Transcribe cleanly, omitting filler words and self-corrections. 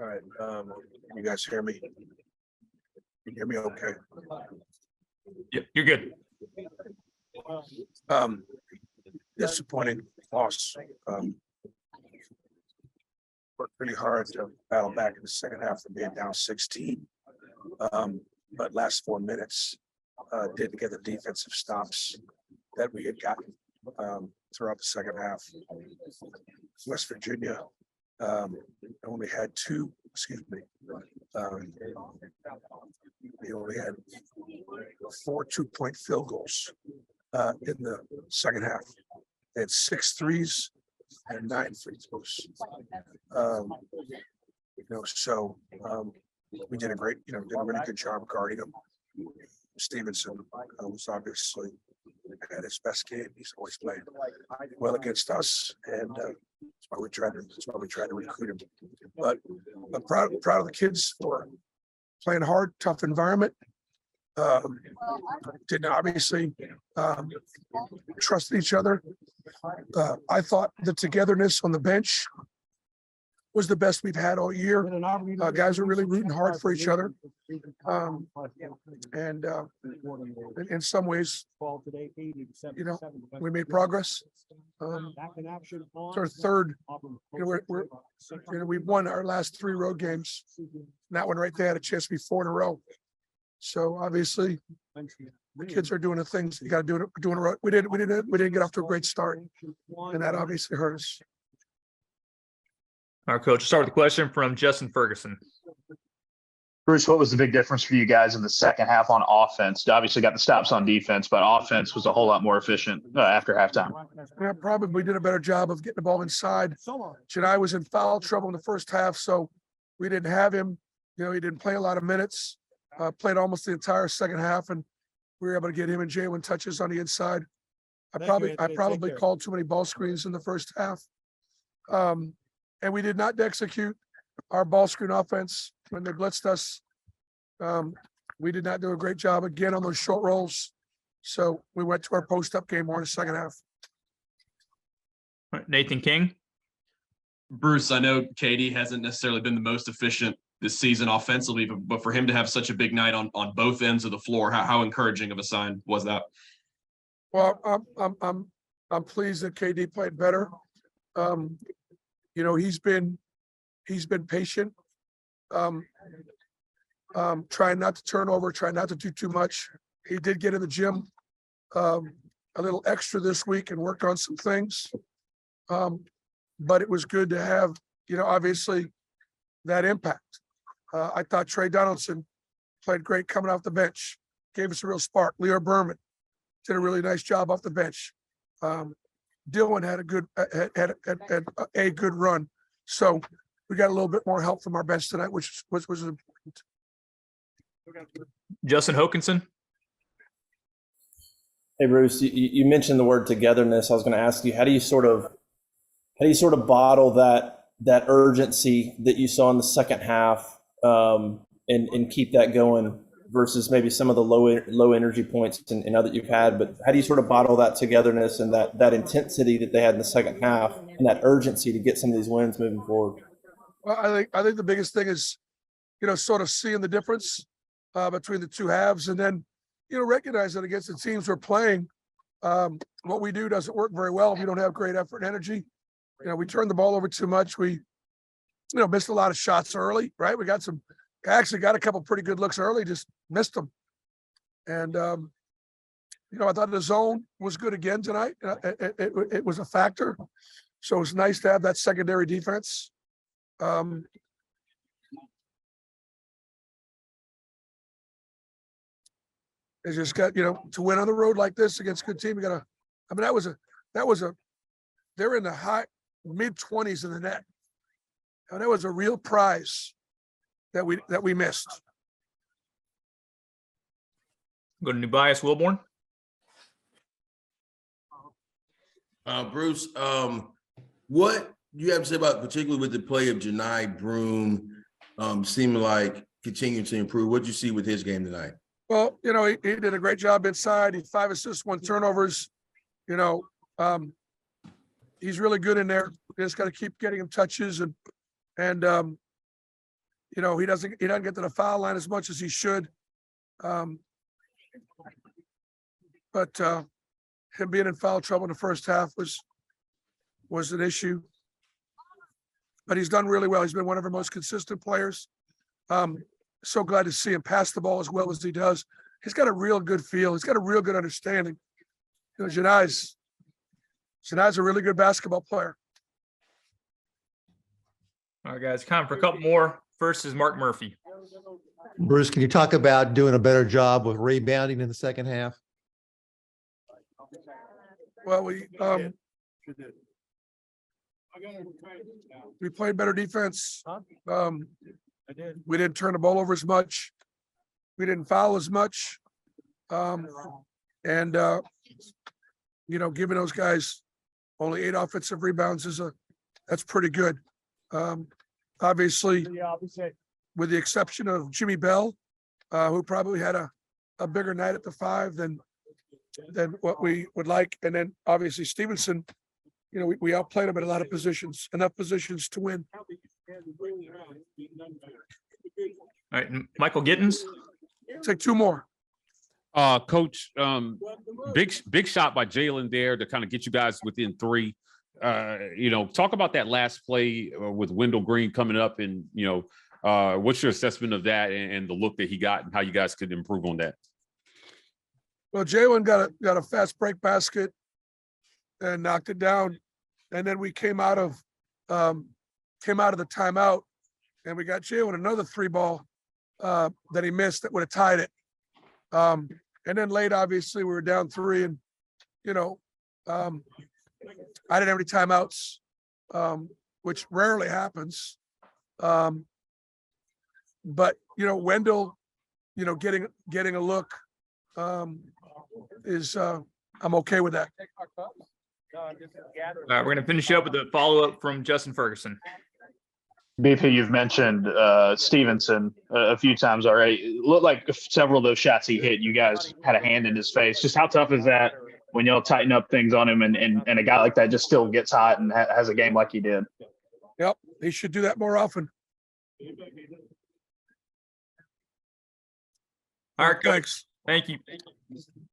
All right. You guys hear me? Can you hear me okay? Yeah, you're good. Disappointing loss. Worked pretty hard to battle back in the second half of being down 16. But last 4 minutes didn't get the defensive stops that we had gotten throughout the second half. West Virginia only had they only had 4 2-point field goals in the second half. They had 6 threes and 9 free throws. We did a really good job guarding them. Stevenson was obviously at his best game. He's always played well against us, and that's why we tried to recruit him. But I'm proud of the kids for playing hard, tough environment. Didn't obviously trust each other. I thought the togetherness on the bench was the best we've had all year. Guys are really rooting hard for each other. And in some ways, we made progress. It's our third, we've won our last 3 road games. And that one right there had a chance to be 4 in a row. So obviously the kids are doing the things you got to do. Doing it. We didn't get off to a great start, and that obviously hurt us. All right, Coach. Start with a question from Justin Ferguson. Bruce, what was the big difference for you guys in the second half on offense? You obviously got the stops on defense, but offense was a whole lot more efficient after halftime. Yeah, probably did a better job of getting the ball inside. Johni was in foul trouble in the first half, so we didn't have him. He didn't play a lot of minutes. Played almost the entire second half, and we were able to get him and Jalen touches on the inside. I probably called too many ball screens in the first half. And we did not execute our ball screen offense when they blitzed us. We did not do a great job again on those short rolls. So we went to our post-up game more in the second half. All right, Nathan King. Bruce, I know KD hasn't necessarily been the most efficient this season offensively, but for him to have such a big night on both ends of the floor, how encouraging of a sign was that? Well, I'm pleased that KD played better. He's been patient, trying not to turn over, trying not to do too much. He did get in the gym a little extra this week and worked on some things. But it was good to have, obviously that impact. I thought Trey Donaldson played great coming off the bench, gave us a real spark. Leo Berman did a really nice job off the bench. Dylan had a good run. So we got a little bit more help from our bench tonight, which was important. Justin Hokanson. Hey Bruce, you mentioned the word togetherness. I was going to ask you, how do you sort of bottle that urgency that you saw in the second half and keep that going versus maybe some of the low energy points and other you've had, but how do you sort of bottle that togetherness and that intensity that they had in the second half and that urgency to get some of these wins moving forward? Well, I think the biggest thing is, sort of seeing the difference between the two halves, and then, recognize that against the teams we're playing, what we do doesn't work very well if you don't have great effort and energy. We turned the ball over too much. We, missed a lot of shots early, right? We actually got a couple pretty good looks early, just missed them. And, I thought the zone was good again tonight. It was a factor. So it was nice to have that secondary defense. It's just got, to win on the road like this against a good team, they're in the high mid-20s in the net. And that was a real prize that we missed. Go to Nubias Wilborn. Bruce, what you have to say about, particularly with the play of Johni Broome, seeming like continuing to improve? What did you see with his game tonight? Well, he did a great job inside. He 5 assists, 1 turnovers. He's really good in there. We just got to keep getting him touches and You know, he doesn't get to the foul line as much as he should. But him being in foul trouble in the first half was an issue. But he's done really well. He's been one of our most consistent players. So glad to see him pass the ball as well as he does. He's got a real good feel. He's got a real good understanding. You know, Johni's a really good basketball player. All right, guys, time for a couple more. First is Mark Murphy. Bruce, can you talk about doing a better job with rebounding in the second half? Well, we played better defense. We didn't turn the ball over as much. We didn't foul as much. And you know, giving those guys only 8 offensive rebounds that's pretty good. Obviously, with the exception of Jimmy Bell, who probably had a bigger night at the 5 than what we would like. And then obviously Stevenson, you know, we outplayed him at a lot of positions, enough positions to win. All right, Michael Gittens. Take 2 more. Coach, big shot by Jalen there to kind of get you guys within 3. You know, talk about that last play with Wendell Green coming up, and you know, what's your assessment of that and the look that he got, and how you guys could improve on that? Well, Jalen got a fast break basket and knocked it down, and then we came out of the timeout, and we got Jalen another 3 ball that he missed that would have tied it. And then late, obviously, we were down 3, and you know, I didn't have any timeouts, which rarely happens. But you know, Wendell, you know, getting a look is I'm okay with that. All right, we're going to finish up with a follow-up from Justin Ferguson. BP, you've mentioned Stevenson a few times already. It looked like several of those shots he hit, you guys had a hand in his face. Just how tough is that when y'all tighten up things on him, and a guy like that just still gets hot and has a game like he did? Yep, he should do that more often. All right, Thanks. Thank you.